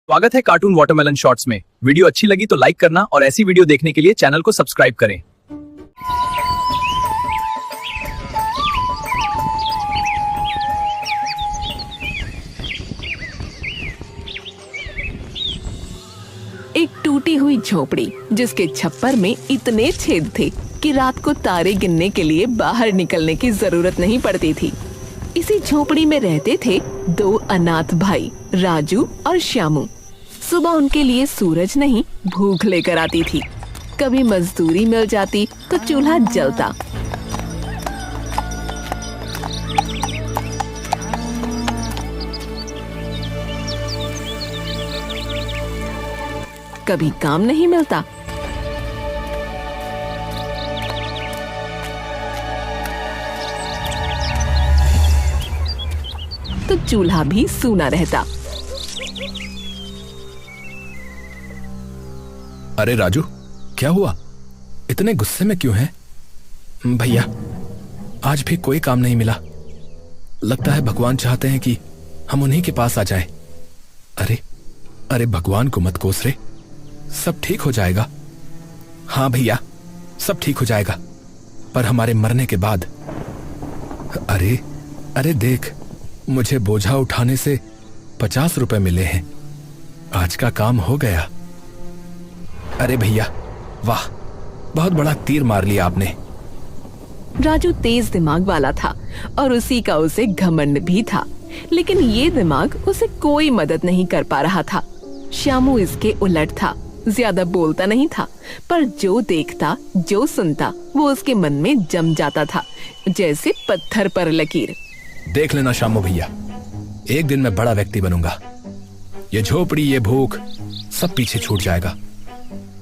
स्वागत है cartoon watermelon shorts में। वीडियो अच्छी लगी तो लाइक करना और ऐसी वीडियो देखने के लिए चैनल को सब्सक्राइब करें। एक टूटी हुई झोपड़ी जिसके छप्पर में इतने छेद थे कि रात को तारे गिनने के लिए बाहर निकलने की जरूरत नहीं पड़ती थी। इसी झोपड़ी में रहते थे दो अनाथ भाई राजू और श्यामू। सुबह उनके लिए सूरज नहीं भूख लेकर आती थी। कभी मजदूरी मिल जाती तो चूल्हा जलता। कभी काम नहीं मिलता तो चूल्हा भी सूना रहता। अरे राजू, क्या हुआ? इतने गुस्से में क्यों है? भैया, आज भी कोई काम नहीं मिला। लगता है भगवान चाहते हैं कि हम उन्हीं के पास आ जाएं। अरे अरे भगवान को मत कोस रे, सब ठीक हो जाएगा। हाँ भैया, सब ठीक हो जाएगा, पर हमारे मरने के बाद। अरे अरे देख, मुझे बोझा उठाने से 50 रुपए मिले हैं। आज का काम हो गया। अरे भैया, वाह, बहुत बड़ा तीर मार लिया आपने। राजू तेज दिमाग वाला था और उसी का उसे घमंड भी था, लेकिन ये दिमाग उसे कोई मदद नहीं कर पा रहा था। श्यामू इसके उलट था, ज्यादा बोलता नहीं था, पर जो देखता जो सुनता वो उसके मन में जम जाता था, जैसे पत्थर पर लकीर। देख लेना श्यामू भैया, एक दिन मैं बड़ा व्यक्ति बनूंगा। ये झोपड़ी, ये भूख, सब पीछे छूट जाएगा।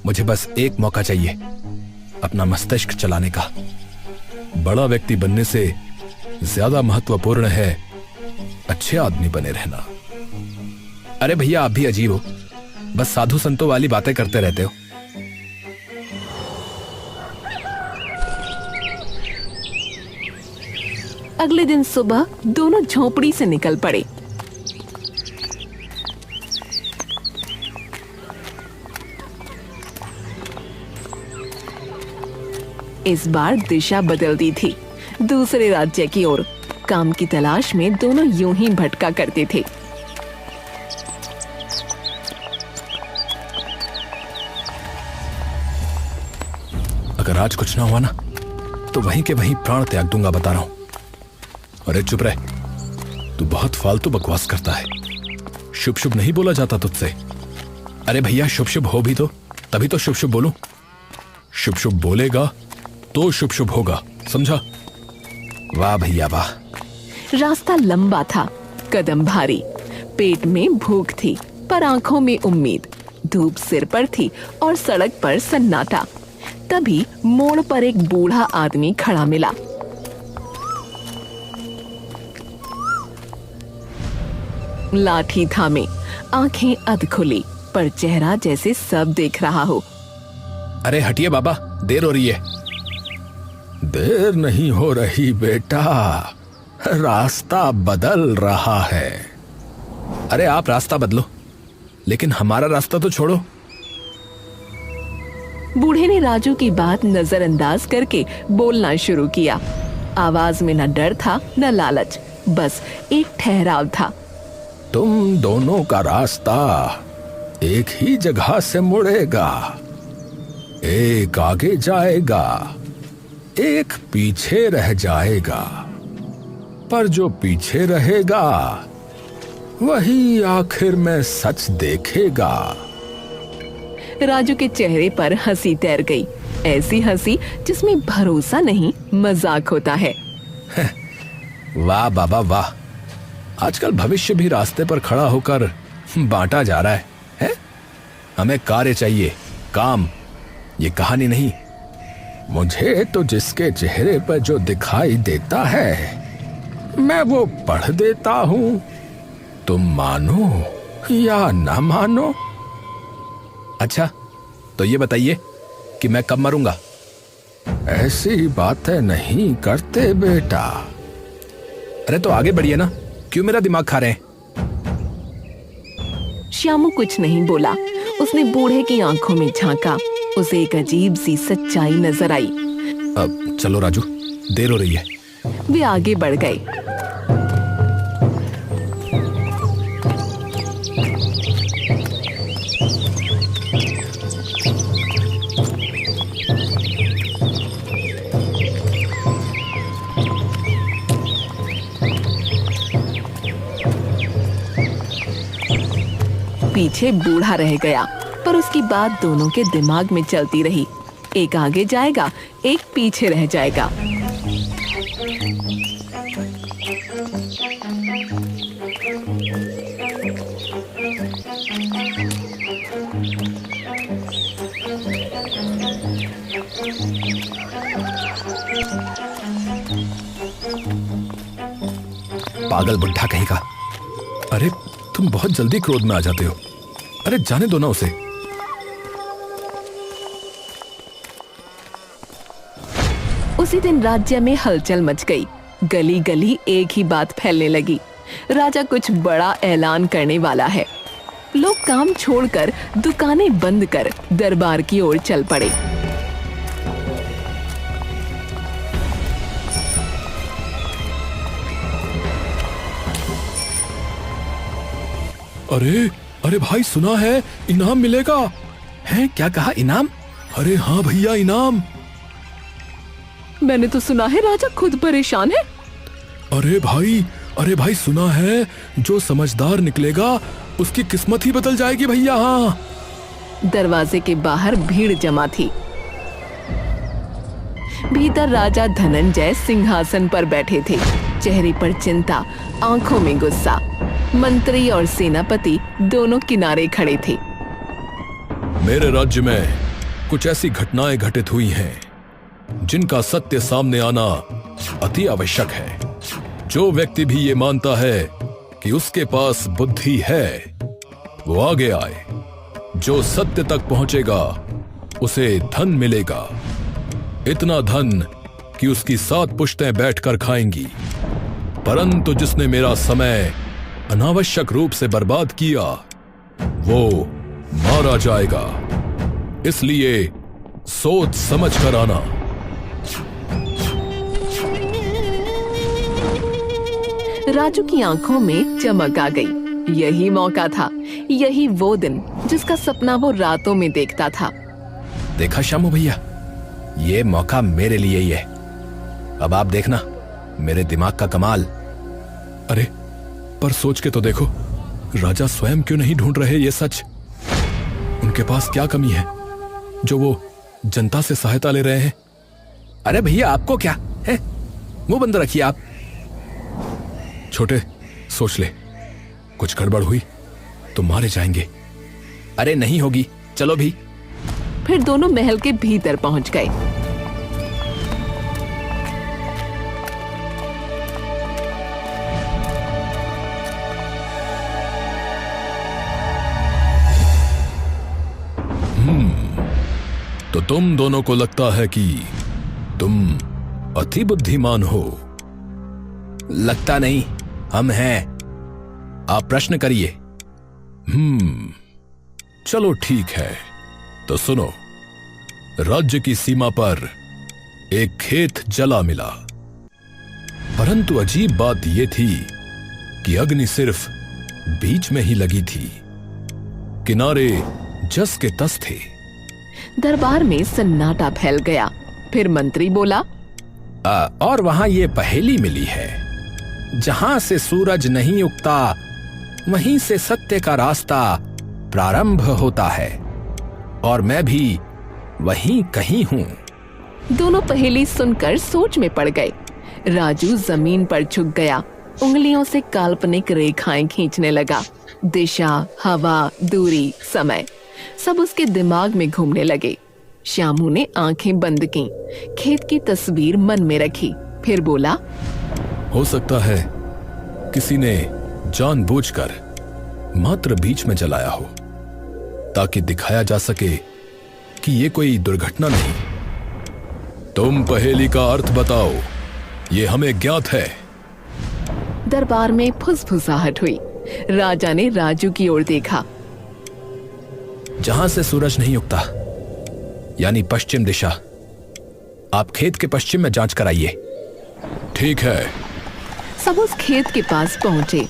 मुझे बस एक मौका चाहिए अपना मस्तिष्क चलाने का। बड़ा व्यक्ति बनने से ज्यादा महत्वपूर्ण है अच्छे आदमी बने रहना। अरे भैया, आप भी अजीब हो, बस साधु संतों वाली बातें करते रहते हो। अगले दिन सुबह दोनों झोपड़ी से निकल पड़े। इस बार दिशा बदल दी थी, दूसरे राज्य की ओर। काम की तलाश में दोनों यूं ही भटका करते थे। अगर आज कुछ ना हुआ ना तो वहीं के वहीं प्राण त्याग दूंगा, बता रहा हूं। अरे चुप रह, तू बहुत फालतू बकवास करता है। शुभ शुभ नहीं बोला जाता तुझसे। अरे भैया, शुभ शुभ हो भी तो तभी तो शुभ शुभ बोलूं। शुभ शुभ बोलेगा तो शुभ शुभ होगा, समझा? वाह भैया वाह। रास्ता लंबा था, कदम भारी, पेट में भूख थी पर आंखों में उम्मीद। धूप सिर पर थी और सड़क पर सन्नाटा। तभी मोड़ पर एक बूढ़ा आदमी खड़ा मिला। लाठी थामे, आंखें अध खुली, पर चेहरा जैसे सब देख रहा हो। अरे हटिए बाबा, देर हो रही है। देर नहीं हो रही बेटा, रास्ता बदल रहा है। अरे आप रास्ता बदलो, लेकिन हमारा रास्ता तो छोड़ो। बूढ़े ने राजू की बात नजरअंदाज करके बोलना शुरू किया। आवाज में न डर था न लालच, बस एक ठहराव था। तुम दोनों का रास्ता एक ही जगह से मुड़ेगा। एक आगे जाएगा, एक पीछे रह जाएगा, पर जो पीछे रहेगा वही आखिर में सच देखेगा। राजू के चेहरे पर हंसी तैर गई, ऐसी हंसी जिसमें भरोसा नहीं मजाक होता है। वाह बाबा वाह, आजकल भविष्य भी रास्ते पर खड़ा होकर बांटा जा रहा है? हमें कार्य चाहिए, काम, ये कहानी नहीं। मुझे तो जिसके चेहरे पर जो दिखाई देता है मैं वो पढ़ देता हूं। तुम मानो या ना मानो। अच्छा, तो ये बताइए कि मैं कब मरूंगा? ऐसी बातें नहीं करते बेटा। अरे तो आगे बढ़िए ना, क्यों मेरा दिमाग खा रहे हैं? श्यामू कुछ नहीं बोला। उसने बूढ़े की आंखों में झांका। उसे एक अजीब सी सच्चाई नजर आई। अब चलो राजू, देर हो रही है। वे आगे बढ़ गए। पीछे बूढ़ा रह गया, पर उसकी बात दोनों के दिमाग में चलती रही। एक आगे जाएगा, एक पीछे रह जाएगा। पागल बुढ़ा कहीं का। अरे तुम बहुत जल्दी क्रोध में आ जाते हो। अरे जाने दो ना उसे। उसी दिन राज्य में हलचल मच गई। गली गली एक ही बात फैलने लगी। राजा कुछ बड़ा ऐलान करने वाला है। लोग काम छोड़कर, दुकानें बंद कर दरबार की ओर चल पड़े। अरे अरे भाई, सुना है इनाम मिलेगा। हैं? क्या कहा? इनाम? अरे हाँ भैया, इनाम। मैंने तो सुना है राजा खुद परेशान है। अरे भाई सुना है, जो समझदार निकलेगा उसकी किस्मत ही बदल जाएगी भैया। हाँ। दरवाजे के बाहर भीड़ जमा थी। भीतर राजा धनंजय सिंहासन पर बैठे थे। चेहरे पर चिंता, आंखों में गुस्सा। मंत्री और सेनापति दोनों किनारे खड़े थे। मेरे राज्य में कुछ ऐसी घटनाएं घटित हुई हैं जिनका सत्य सामने आना अति आवश्यक है। जो व्यक्ति भी ये मानता है कि उसके पास बुद्धि है, वो आगे आए। जो सत्य तक पहुंचेगा उसे धन मिलेगा, इतना धन कि उसकी 7 पुश्तें बैठकर खाएंगी। परंतु जिसने मेरा समय अनावश्यक रूप से बर्बाद किया, वो मारा जाएगा। इसलिए सोच समझ कर आना। राजू की आंखों में चमक आ गई। यही मौका था, यही वो दिन जिसका सपना वो रातों में देखता था। देखा श्यामू भैया, ये मौका मेरे लिए ही है। अब आप देखना मेरे दिमाग का कमाल। अरे पर सोच के तो देखो, राजा स्वयं क्यों नहीं ढूंढ रहे ये सच? उनके पास क्या कमी है जो वो जनता से सहायता ले रहे हैं? अरे भैया, आपको क्या है? मुंह बंद रखिए आप। छोटे, सोच ले, कुछ गड़बड़ हुई तो मारे जाएंगे। अरे नहीं होगी, चलो भी। फिर दोनों महल के भीतर पहुंच गए। तो तुम दोनों को लगता है कि तुम अति बुद्धिमान हो। लगता नहीं, हम हैं। आप प्रश्न करिए। चलो ठीक है, तो सुनो। राज्य की सीमा पर एक खेत जला मिला, परंतु अजीब बात यह थी कि अग्नि सिर्फ बीच में ही लगी थी, किनारे जस के तस थे। दरबार में सन्नाटा फैल गया। फिर मंत्री बोला, और वहां ये पहेली मिली है, जहां से सूरज नहीं उगता वहीं से सत्य का रास्ता प्रारंभ होता है, और मैं भी वहीं कहीं हूं। दोनों पहेली सुनकर सोच में पड़ गए। राजू जमीन पर झुक गया, उंगलियों से काल्पनिक रेखाएं खींचने लगा। दिशा, हवा, दूरी, समय सब उसके दिमाग में घूमने लगे। श्यामू ने आंखें बंद की, खेत की तस्वीर मन में रखी। फिर बोला, हो सकता है किसी ने जानबूझकर मात्र बीच में जलाया हो, ताकि दिखाया जा सके कि ये कोई दुर्घटना नहीं। तुम पहेली का अर्थ बताओ, ये हमें ज्ञात है। दरबार में फुसफुसाहट हुई। राजा ने राजू की ओर देखा। जहां से सूरज नहीं उगता, यानी पश्चिम दिशा। आप खेत के पश्चिम में जांच कराइए। ठीक है। सब उस खेत के पास पहुंचे।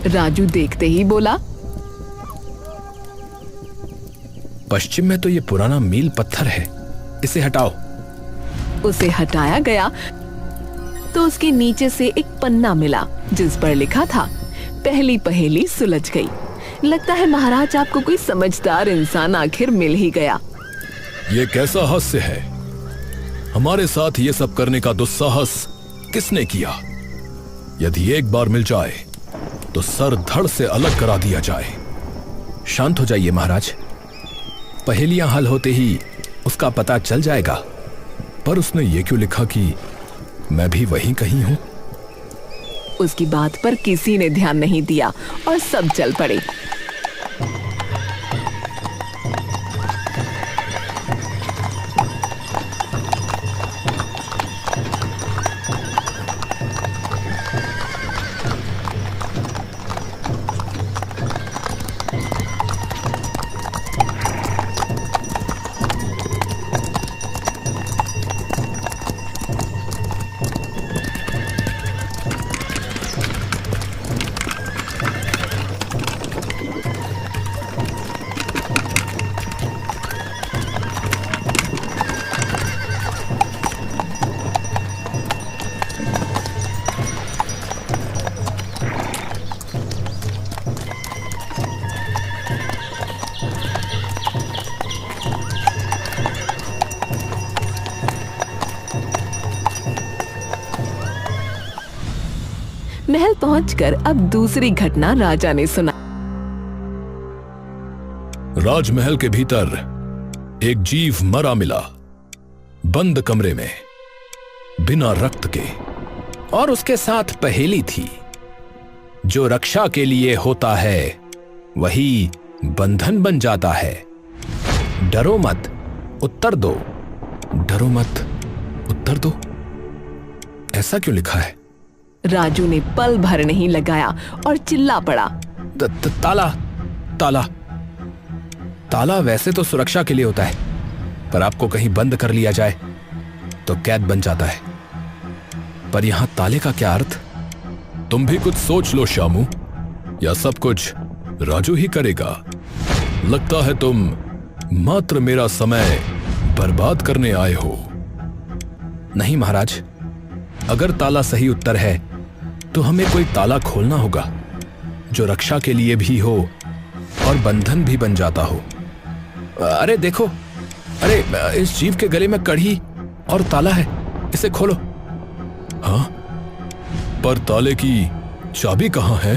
राजू देखते ही बोला, पश्चिम में तो ये पुराना मील पत्थर है, इसे हटाओ। उसे हटाया गया तो उसके नीचे से एक पन्ना मिला जिस पर लिखा था, पहली पहेली सुलझ गई। लगता है महाराज आपको कोई समझदार इंसान आखिर मिल ही गया। ये कैसा हास्य है? हमारे साथ ये सब करने का दुस्साहस किसने किया? यदि एक बार मिल जाए तो सर धड़ से अलग करा दिया जाए। शांत हो जाइए महाराज, पहेलियां हल होते ही उसका पता चल जाएगा। पर उसने ये क्यों लिखा कि मैं भी वहीं कहीं हूं? उसकी बात पर किसी ने ध्यान नहीं दिया और सब चल पड़े। महल पहुंचकर अब दूसरी घटना राजा ने सुना। राजमहल के भीतर एक जीव मरा मिला, बंद कमरे में, बिना रक्त के, और उसके साथ पहेली थी, जो रक्षा के लिए होता है वही बंधन बन जाता है। डरो मत, उत्तर दो। डरो मत, उत्तर दो, ऐसा क्यों लिखा है? राजू ने पल भर नहीं लगाया और चिल्ला पड़ा, ताला ताला ताला वैसे तो सुरक्षा के लिए होता है, पर आपको कहीं बंद कर लिया जाए तो कैद बन जाता है। पर यहां ताले का क्या अर्थ? तुम भी कुछ सोच लो श्यामू, या सब कुछ राजू ही करेगा? लगता है तुम मात्र मेरा समय बर्बाद करने आए हो। नहीं महाराज, अगर ताला सही उत्तर है तो हमें कोई ताला खोलना होगा जो रक्षा के लिए भी हो और बंधन भी बन जाता हो। अरे देखो, अरे इस जीव के गले में कड़ी और ताला है, इसे खोलो। हाँ, पर ताले की चाबी कहाँ है?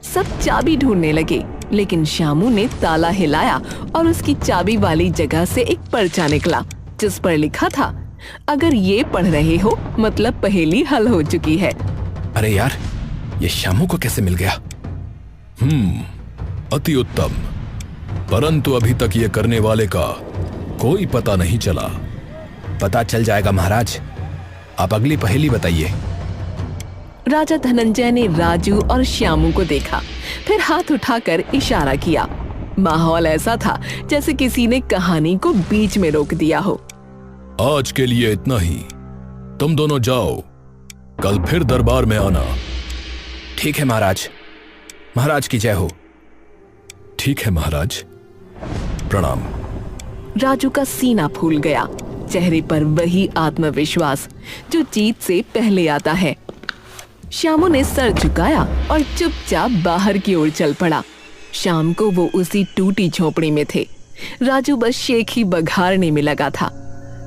सब चाबी ढूंढने लगे, लेकिन श्यामू ने ताला हिलाया और उसकी चाबी वाली जगह से एक पर्चा निकला जिस पर लिखा था, अगर ये पढ़ रहे हो मतलब पहेली हल हो चुकी है। अरे यार, ये श्यामू को कैसे मिल गया? अति उत्तम, परंतु अभी तक ये करने वाले का कोई पता नहीं चला। पता चल जाएगा महाराज, आप अगली पहेली बताइए। राजा धनंजय ने राजू और श्यामू को देखा, फिर हाथ उठाकर इशारा किया। माहौल ऐसा था जैसे किसी ने कहानी को बीच में रोक दिया हो। आज के लिए इतना ही, तुम दोनों जाओ, कल फिर दरबार में आना। ठीक है महाराज, महाराज की जय हो। ठीक है महाराज, प्रणाम। राजू का सीना फूल गया। चेहरे पर वही आत्मविश्वास जो जीत से पहले आता है। श्यामू ने सर झुकाया और चुपचाप बाहर की ओर चल पड़ा। शाम को वो उसी टूटी झोपड़ी में थे। राजू बस शेख ही बघारने में लगा था।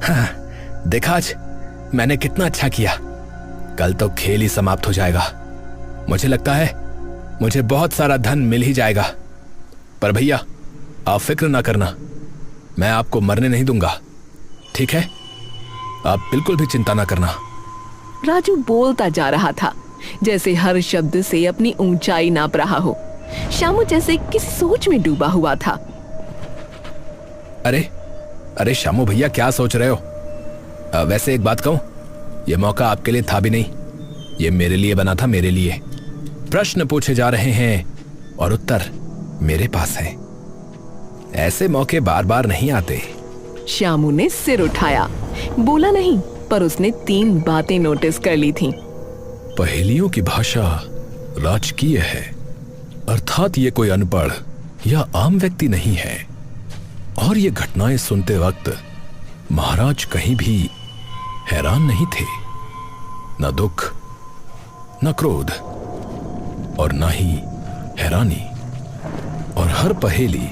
हाँ, देखा आज मैंने कितना अच्छा किया। कल तो खेल ही समाप्त हो जाएगा। मुझे लगता है मुझे बहुत सारा धन मिल ही जाएगा। पर भैया आप फिक्र ना करना, मैं आपको मरने नहीं दूंगा, ठीक है? आप बिल्कुल भी चिंता ना करना। राजू बोलता जा रहा था जैसे हर शब्द से अपनी ऊंचाई नाप रहा हो। श्यामू जैसे किसी सोच में डूबा हुआ था। अरे अरे श्यामू भैया क्या सोच रहे हो? वैसे एक बात कहूं, यह मौका आपके लिए था भी नहीं, ये मेरे लिए बना था, मेरे लिए। प्रश्न पूछे जा रहे हैं और उत्तर मेरे पास है। ऐसे मौके बार बार नहीं आते। श्यामू ने सिर उठाया, बोला नहीं, पर उसने 3 बातें नोटिस कर ली थीं। पहेलियों की भाषा राजकीय है, अर्थात ये कोई अनपढ़ या आम व्यक्ति नहीं है। और ये घटनाएं सुनते वक्त महाराज कहीं भी हैरान नहीं थे, न दुख, न क्रोध और न ही हैरानी। और हर पहेली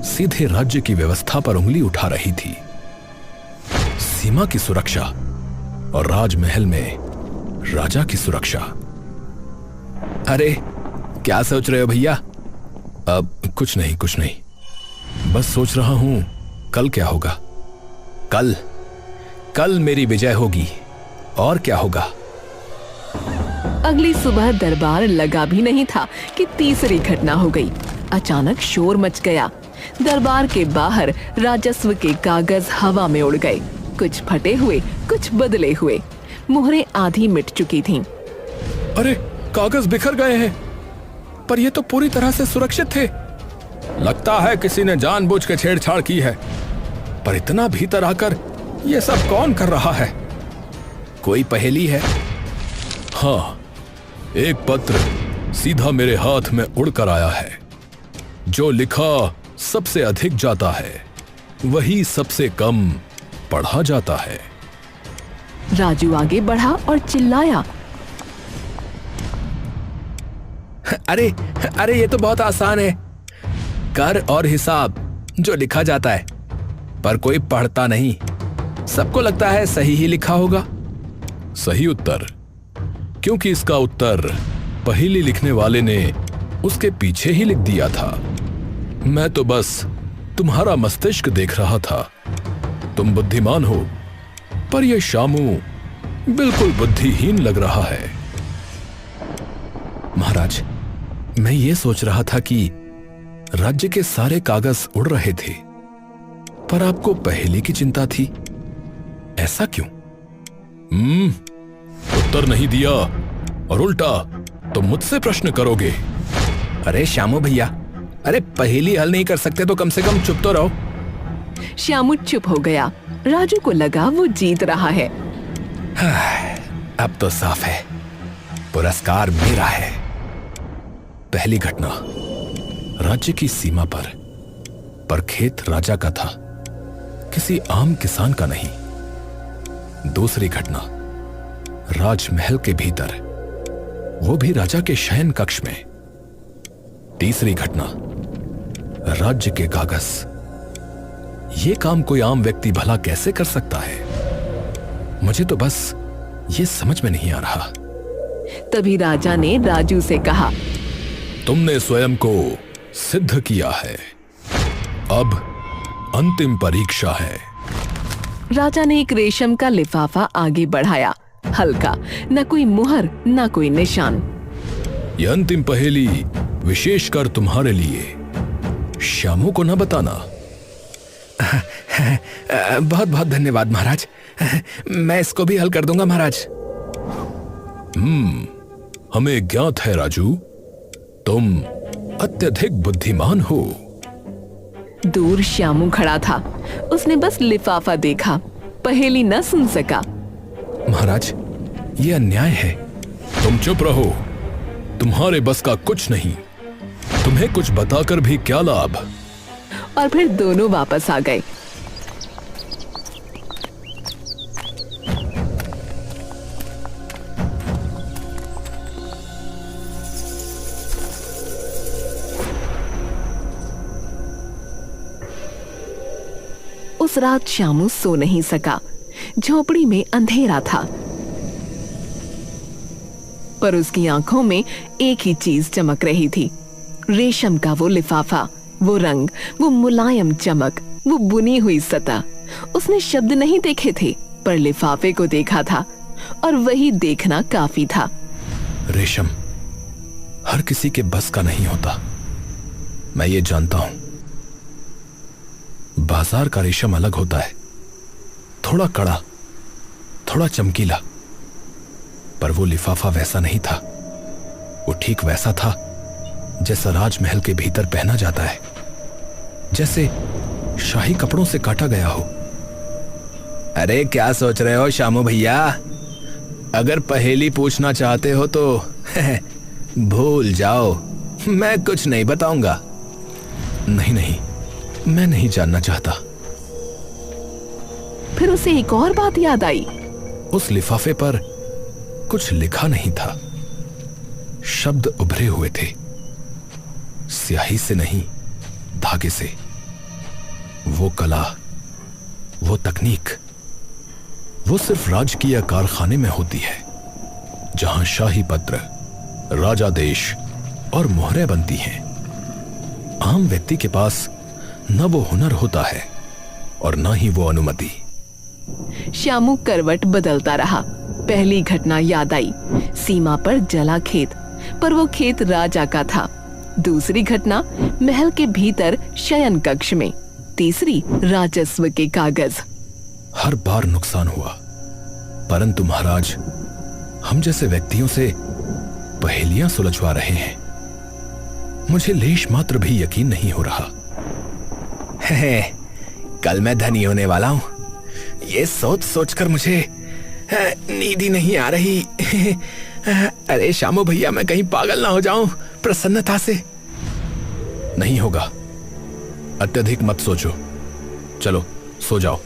सीधे राज्य की व्यवस्था पर उंगली उठा रही थी। सीमा की सुरक्षा और राजमहल में राजा की सुरक्षा। अरे क्या सोच रहे हो भैया? अब कुछ नहीं, बस सोच रहा हूं कल क्या होगा। कल मेरी विजय होगी, और क्या होगा। अगली सुबह दरबार लगा भी नहीं था कि तीसरी घटना हो गई। अचानक शोर मच गया। दरबार के बाहर राजस्व के कागज हवा में उड़ गए, कुछ फटे हुए, कुछ बदले हुए। मुहरें आधी मिट चुकी थीं। अरे कागज बिखर गए हैं, पर ये तो पूरी तरह से सुरक्षित थे। लगता है किसी ने जानबूझ के छेड़छाड़ की है। पर इतना भीतर आकर ये सब कौन कर रहा है? कोई पहेली है? हाँ, एक पत्र सीधा मेरे हाथ में उड़कर आया है। जो लिखा सबसे अधिक जाता है, वही सबसे कम पढ़ा जाता है। राजू आगे बढ़ा और चिल्लाया, अरे ये तो बहुत आसान है। कर और हिसाब जो लिखा जाता है, पर कोई पढ़ता नहीं। सबको लगता है सही ही लिखा होगा। सही उत्तर, क्योंकि इसका उत्तर पहेली लिखने वाले ने उसके पीछे ही लिख दिया था। मैं तो बस तुम्हारा मस्तिष्क देख रहा था। तुम बुद्धिमान हो, पर यह शामू बिल्कुल बुद्धिहीन लग रहा है। महाराज, मैं ये सोच रहा था कि राज्य के सारे कागज उड़ रहे थे, पर आपको पहेली की चिंता थी। ऐसा क्यों? उत्तर नहीं दिया और उल्टा तुम मुझसे प्रश्न करोगे। अरे श्यामू भैया, अरे पहेली हल नहीं कर सकते तो कम से कम चुप तो रहो। श्यामू चुप हो गया। राजू को लगा वो जीत रहा है। अब तो साफ है, पुरस्कार मेरा है। पहली घटना राज्य की सीमा पर खेत राजा का था, किसी आम किसान का नहीं। दूसरी घटना राजमहल के भीतर, वो भी राजा के शयन कक्ष में। तीसरी घटना राज्य के कागज। ये काम कोई आम व्यक्ति भला कैसे कर सकता है? मुझे तो बस ये समझ में नहीं आ रहा। तभी राजा ने राजू से कहा, तुमने स्वयं को सिद्ध किया है, अब अंतिम परीक्षा है। राजा ने एक रेशम का लिफाफा आगे बढ़ाया, हल्का, न कोई मुहर न कोई निशान। यह अंतिम पहेली विशेषकर तुम्हारे लिए, श्यामू को न बताना। बहुत बहुत धन्यवाद महाराज, मैं इसको भी हल कर दूंगा महाराज। हमें ज्ञात है राजू, तुम अत्यधिक बुद्धिमान हो। दूर श्यामू खड़ा था, उसने बस लिफाफा देखा, पहेली न सुन सका। महाराज, ये अन्याय है। तुम चुप रहो, तुम्हारे बस का कुछ नहीं। तुम्हें कुछ बताकर भी क्या लाभ। और फिर दोनों वापस आ गए। उस रात श्यामू सो नहीं सका। झोपड़ी में अंधेरा था, पर उसकी आंखों में एक ही चीज चमक रही थी, रेशम का वो लिफाफा, वो रंग, वो मुलायम चमक, वो बुनी हुई सतह। उसने शब्द नहीं देखे थे, पर लिफाफे को देखा था, और वही देखना काफी था। रेशम हर किसी के बस का नहीं होता, मैं ये जानता हूं। बाजार का रेशम अलग होता है, थोड़ा कड़ा, थोड़ा चमकीला, पर वो लिफाफा वैसा नहीं था। वो ठीक वैसा था जैसा राजमहल के भीतर पहना जाता है, जैसे शाही कपड़ों से काटा गया हो। अरे क्या सोच रहे हो श्यामू भैया? अगर पहेली पूछना चाहते हो तो भूल जाओ, मैं कुछ नहीं बताऊंगा। नहीं नहीं, मैं नहीं जानना चाहता। फिर उसे एक और बात याद आई। उस लिफाफे पर कुछ लिखा नहीं था, शब्द उभरे हुए थे, स्याही से नहीं, धागे से। वो कला, वो तकनीक, वो सिर्फ राजकीय कारखाने में होती है, जहां शाही पत्र, राजादेश और मोहरें बनती हैं। आम व्यक्ति के पास न वो हुनर होता है और न ही वो अनुमति। श्यामू करवट बदलता रहा। पहली घटना याद आई, सीमा पर जला खेत, पर वो खेत राजा का था। दूसरी घटना, महल के भीतर शयन कक्ष में। तीसरी, राजस्व के कागज। हर बार नुकसान हुआ, परंतु महाराज हम जैसे व्यक्तियों से पहेलियां सुलझवा रहे हैं। मुझे लेश मात्र भी यकीन नहीं हो रहा। कल मैं धनी होने वाला हूं, ये सोच सोचकर मुझे नींद ही नहीं आ रही। अरे श्यामू भैया, मैं कहीं पागल ना हो जाऊं प्रसन्नता से। नहीं होगा, अत्यधिक मत सोचो, चलो सो जाओ।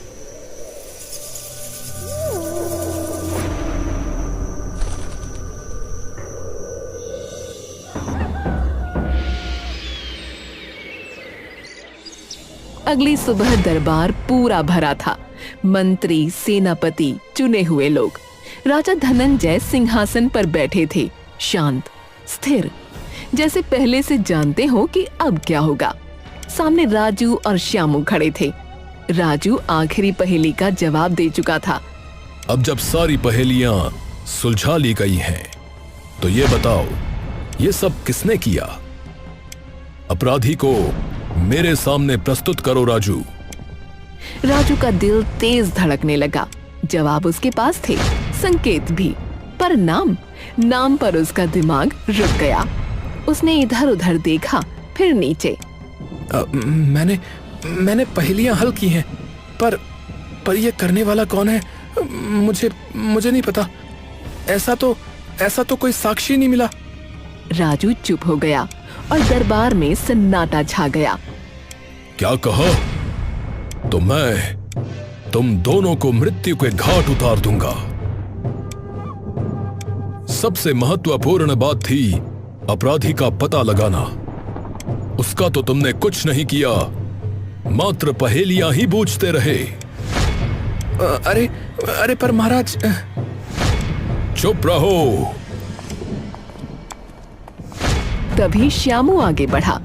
अगली सुबह दरबार पूरा भरा था। मंत्री, सेनापति, चुने हुए लोग। राजा धनंजय सिंहासन पर बैठे थे, शांत, स्थिर, जैसे पहले से जानते हो कि अब क्या होगा। सामने राजू और श्यामू खड़े थे। राजू आखिरी पहेली का जवाब दे चुका था। अब जब सारी पहेलियां सुलझा ली गई हैं, तो ये बताओ, ये सब किसने किया? अपराधी को मेरे सामने प्रस्तुत करो राजू। राजू का दिल तेज धड़कने लगा। जवाब उसके पास थे, संकेत भी, पर नाम पर उसका दिमाग रुक गया। उसने इधर उधर देखा, फिर नीचे। मैंने पहेलियां हल की हैं, पर ये करने वाला कौन है? मुझे नहीं पता। ऐसा तो कोई साक्षी नहीं मिला। राजू चुप हो गया और दरबार में सन्नाटा छा गया। क्या कहा? तो मैं तुम दोनों को मृत्यु के घाट उतार दूंगा। सबसे महत्वपूर्ण बात थी अपराधी का पता लगाना। उसका तो तुमने कुछ नहीं किया, मात्र पहेलियां ही बूझते रहे। अरे पर महाराज। चुप रहो। तभी श्यामू आगे बढ़ा।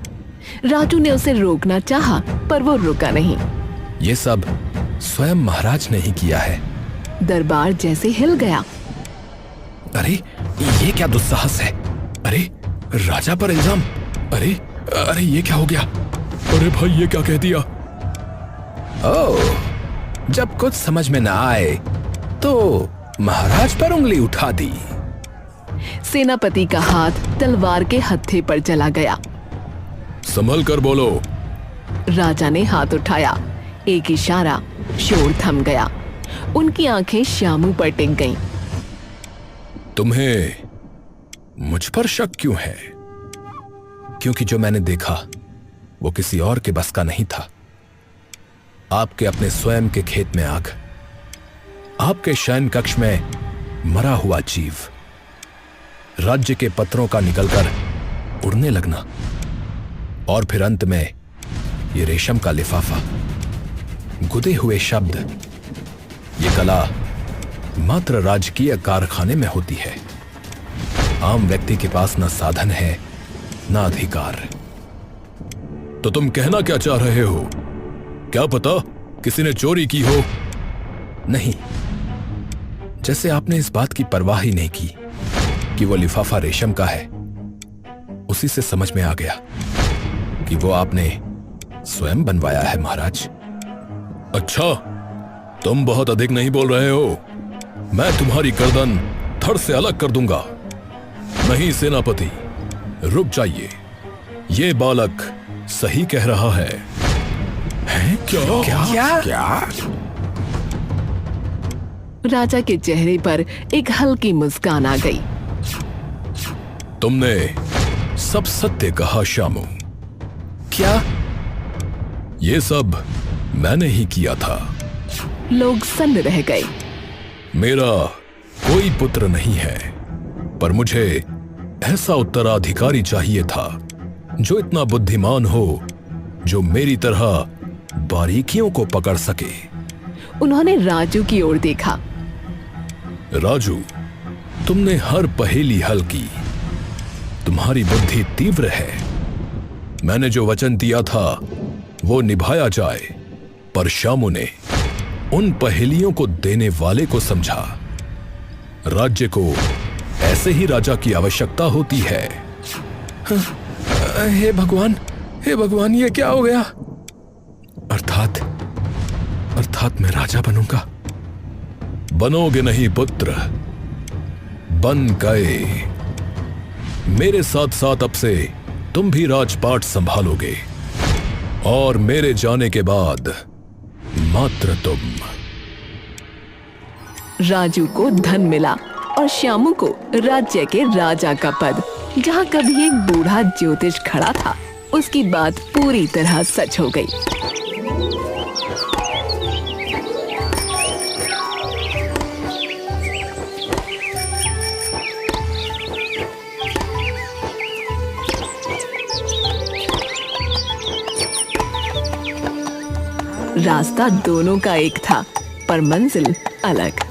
राजू ने उसे रोकना चाहा, पर वो रुका नहीं। ये सब स्वयं महाराज ने ही किया है। दरबार जैसे हिल गया। अरे ये क्या दुस्साहस है? अरे राजा पर इल्जाम! अरे ये क्या हो गया? अरे भाई, ये क्या कह दिया? ओह, जब कुछ समझ में ना आए तो महाराज पर उंगली उठा दी। सेनापति का हाथ तलवार के हत्थे पर चला गया। संभल कर बोलो। राजा ने हाथ उठाया। एक इशारा, शोर थम गया। उनकी आंखें श्यामू पर टिक गईं। तुम्हें मुझ पर शक क्यों है? क्योंकि जो मैंने देखा वो किसी और के बस का नहीं था। आपके अपने स्वयं के खेत में आग, आपके शयन कक्ष में मरा हुआ जीव, राज्य के पत्रों का निकलकर उड़ने लगना, और फिर अंत में ये रेशम का लिफाफा। गुदे हुए शब्द। ये कला मात्र राजकीय कारखाने में होती है। आम व्यक्ति के पास न साधन है न अधिकार। तो तुम कहना क्या चाह रहे हो? क्या पता किसी ने चोरी की हो? नहीं, जैसे आपने इस बात की परवाह ही नहीं की कि वो लिफाफा रेशम का है, उसी से समझ में आ गया कि वो आपने स्वयं बनवाया है महाराज। अच्छा, तुम बहुत अधिक नहीं बोल रहे हो। मैं तुम्हारी गर्दन धड़ से अलग कर दूंगा। नहीं सेनापति, रुक जाइए। ये बालक सही कह रहा है। हैं? क्या? राजा के चेहरे पर एक हल्की मुस्कान आ गई। तुमने सब सत्य कहा श्यामू। क्या? ये सब मैंने ही किया था। लोग सन्न रह गए। मेरा कोई पुत्र नहीं है, पर मुझे ऐसा उत्तराधिकारी चाहिए था जो इतना बुद्धिमान हो, जो मेरी तरह बारीकियों को पकड़ सके। उन्होंने राजू की ओर देखा। राजू, तुमने हर पहेली हल की। तुम्हारी बुद्धि तीव्र है। मैंने जो वचन दिया था वो निभाया जाए, पर श्यामू ने उन पहेलियों को देने वाले को समझा। राज्य को ऐसे ही राजा की आवश्यकता होती है। हे भगवान, ये क्या हो गया? अर्थात मैं राजा बनूंगा। बनोगे नहीं पुत्र, बन गए। मेरे साथ साथ अब से तुम भी राजपाट संभालोगे, और मेरे जाने के बाद मात्र तुम। राजू को धन मिला और श्यामू को राज्य के राजा का पद। जहाँ कभी एक बूढ़ा ज्योतिष खड़ा था, उसकी बात पूरी तरह सच हो गई। रास्ता दोनों का एक था, पर मंजिल अलग।